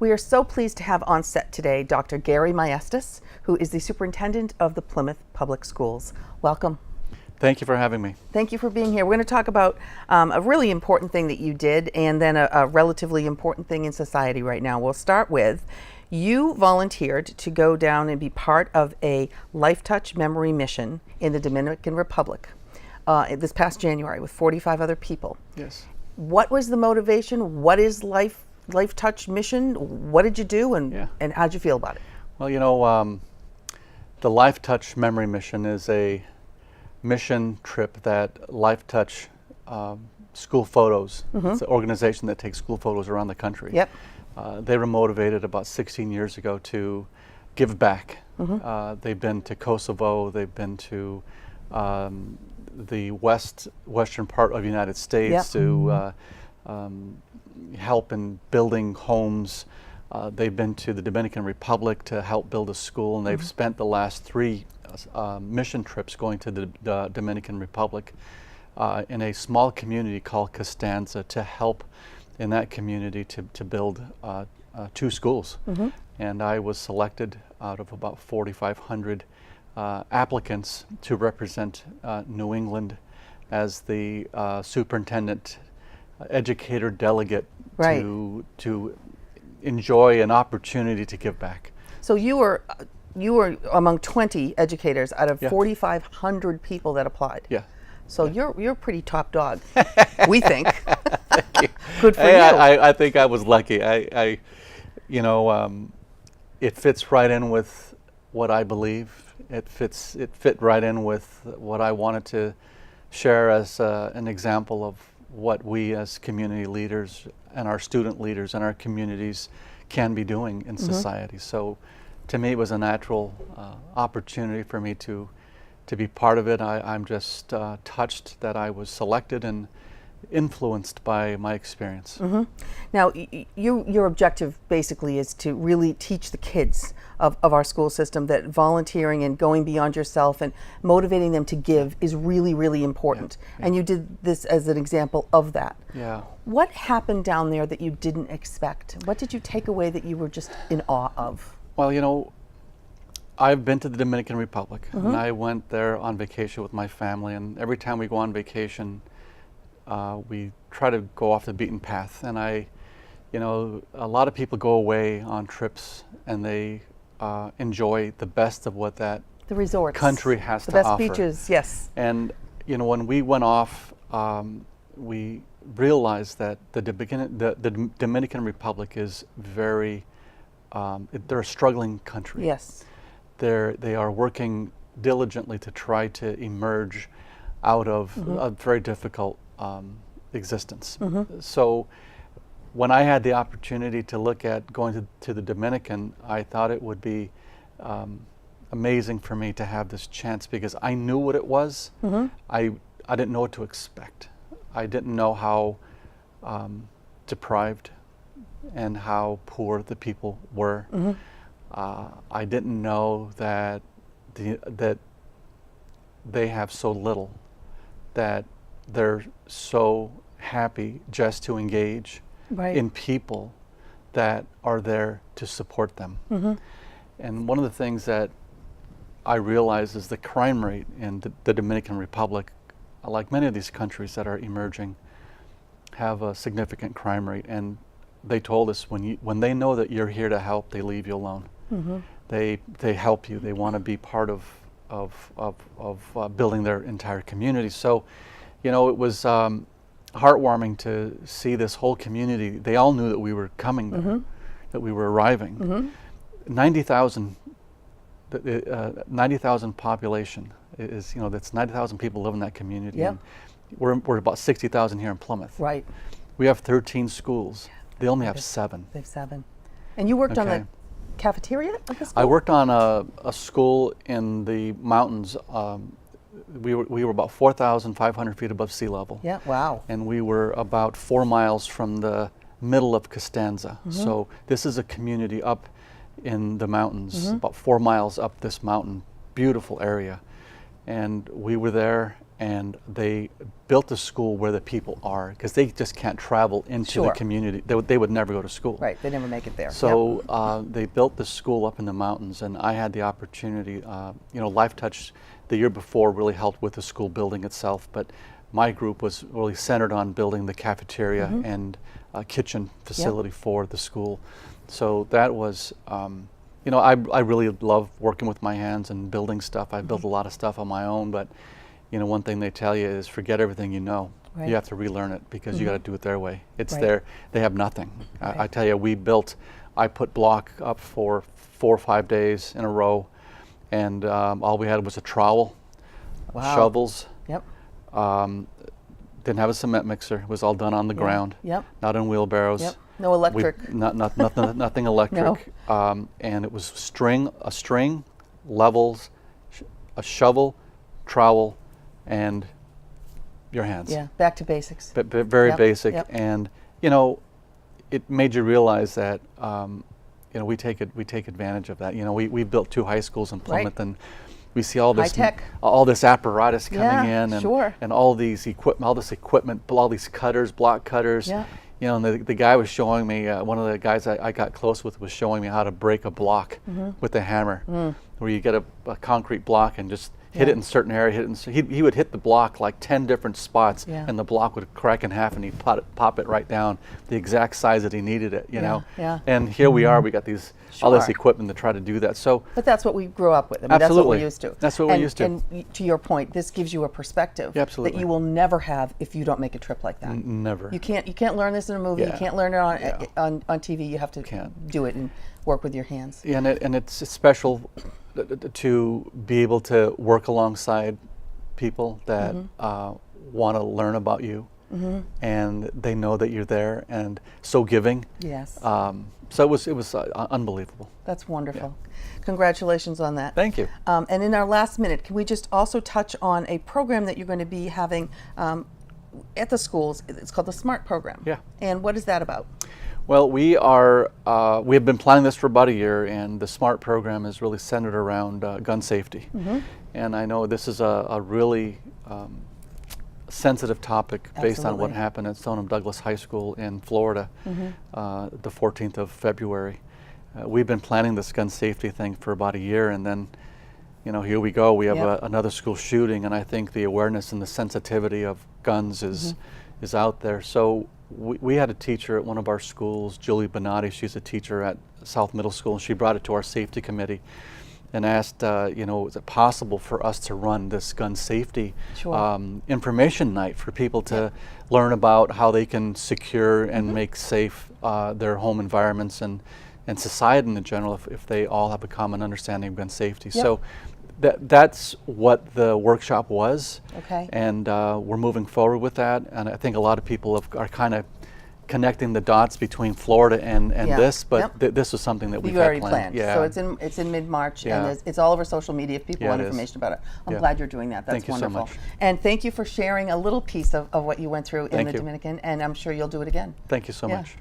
We are so pleased to have on set today Dr. Gary Maestas, who is the superintendent of the Plymouth Public Schools. Welcome. Thank you for having me. Thank you for being here. We're going to talk about a really important thing that you did, and then a relatively important thing in society right now. We'll start with, you volunteered to go down and be part of a Life Touch Memory mission in the Dominican Republic this past January with 45 other people. Yes. What was the motivation? What is Life Touch mission? What did you do, and how'd you feel about it? Well, you know, the Life Touch Memory Mission is a mission trip that Life Touch School Photos, it's an organization that takes school photos around the country. Yep. They were motivated about 16 years ago to give back. They've been to Kosovo, they've been to the western part of the United States to help in building homes. They've been to the Dominican Republic to help build a school, and they've spent the last 3 mission trips going to the Dominican Republic in a small community called Costanza to help in that community to build 2 schools. And I was selected out of about 4,500 applicants to represent New England as the superintendent educator delegate to enjoy an opportunity to give back. So you were among 20 educators out of 4,500 people that applied. Yeah. So you're a pretty top dog, we think. Thank you. Good for you. you. I think I was lucky. You know, it fits right in with what I believe. It fit right in with what I wanted to share as an example of what we as community leaders and our student leaders and our communities can be doing in society. So to me, it was a natural opportunity for me to be part of it. I'm just touched that I was selected and influenced by my experience. Now, your objective basically is to really teach the kids of our school system that volunteering and going beyond yourself and motivating them to give is really, really important. And you did this as an example of that. Yeah. What happened down there that you didn't expect? What did you take away that you were just in awe of? Well, you know, I've been to the Dominican Republic, and I went there on vacation with my family, and every time we go on vacation, we try to go off the beaten path. And you know, a lot of people go away on trips and they enjoy the best of what that the resorts, country has to offer. offer. The best beaches, yes. And you know, when we went off, we realized that the Dominican Republic is very, they're a struggling country. Yes. They are working diligently to try to emerge out of a very difficult existence. So when I had the opportunity to look at going to the Dominican, I thought it would be amazing for me to have this chance, because I knew what it was. I didn't know what to expect. I didn't know how deprived and how poor the people were. I didn't know that that they have so little, that they're so happy just to engage in people that are there to support them. And one of the things that I realize is the crime rate in the Dominican Republic, like many of these countries that are emerging, have a significant crime rate. And they told us when they know that you're here to help, they leave you alone. They help you. They want to be part of building their entire community. So, you know, it was heartwarming to see this whole community. They all knew that we were coming there, that we were arriving. 90,000 population is, you know, that's 90,000 people live in that community. And we're about 60,000 here in Plymouth. Right. We have 13 schools. They only have 7. They have 7. And you worked on the cafeteria at the school? I worked on a school in the mountains. We were about 4,500 feet above sea level. Yeah, wow. And we were about 4 miles from the middle of Costanza. So this is a community up in the mountains, about 4 miles up this mountain, beautiful area. And we were there, and they built the school where the people are, because they just can't travel into the Sure. community. They would never go to school. Right, they never make it there. Yep. So they built the school up in the mountains, and I had the opportunity. Life Touch the year before really helped with the school building itself, but my group was really centered on building the cafeteria and kitchen facility for the school. So that was, I really love working with my hands and building stuff. I built a lot of stuff on my own, but one thing they tell you is forget everything you know. Right. You have to relearn it, because you got to do it their way. It's Right. they have nothing. Right. I tell you, I put block up for 4 or 5 days in a row, and all we had was a trowel, Wow. shovels. Yep. Didn't have a cement mixer. It was all done on the ground. Yep. Not in wheelbarrows. Yep. No electric. Nothing electric. And it was a string, levels, a shovel, trowel, and your hands. Yeah. Back to basics. But very Yep, basic. yep. And it made you realize that we take advantage of that. We built 2 high schools in Plymouth, and we see all this High tech. all this apparatus coming Yeah, in, and sure. and all this equipment, all these cutters, block cutters. Yeah. And the guy was showing me, one of the guys I got close with was showing me how to break a block with a hammer, where you get a concrete block and just hit it in a certain area. He would hit the block like 10 different spots, Yeah. and the block would crack in half, and he'd pop it right down the exact size that he needed it. Yeah. And here we are. We got all this Sure. equipment to try to do that. So But that's what we grew up with. I mean, that's what Absolutely. we're used to. That's what we're used to. And to your point, this gives you a perspective Yeah, absolutely. that you will never have if you don't make a trip like that. never. You can't learn this in a movie. You Yeah. can't learn it Yeah. on TV. You have to Can't. do it and work with your hands. Yeah, and it's special to be able to work alongside people that want to learn about you, and they know that you're there, and so giving. Yes. So it was unbelievable. That's wonderful. Congratulations on that. Thank you. And in our last minute, can we just also touch on a program that you're going to be having at the schools? It's called the SMART program. Yeah. And what is that about? Well, we have been planning this for about a year, and the SMART program is really centered around gun safety. And I know this is a really sensitive topic based on what Absolutely. happened at Stoneham Douglas High School in Florida, the 14th of February. We've been planning this gun safety thing for about a year, and then here we go. We have Yep. another school shooting, and I think the awareness and the sensitivity of guns is out there. So we had a teacher at one of our schools, Julie Bonatti. She's a teacher at South Middle School, and she brought it to our safety committee and asked, is it possible for us to run this gun safety Sure. information night for people to learn about how they can secure and make safe their home environments and society in general if they all have a common understanding of gun safety. Yep. So that's what the workshop was. Okay. And we're moving forward with that. And I think a lot of people are kind of connecting the dots between Florida and Yeah. this, but Yep. this was something that we've You had already planned. Yeah. So it's in mid-March, Yeah. and it's all over social media if people Yeah, want it is. information about it. I'm Yeah. glad you're doing that. That's Thank you so wonderful. much. And thank you for sharing a little piece of what you went through in Thank the you. Dominican, and I'm sure you'll do it again. Thank you so Yeah. much.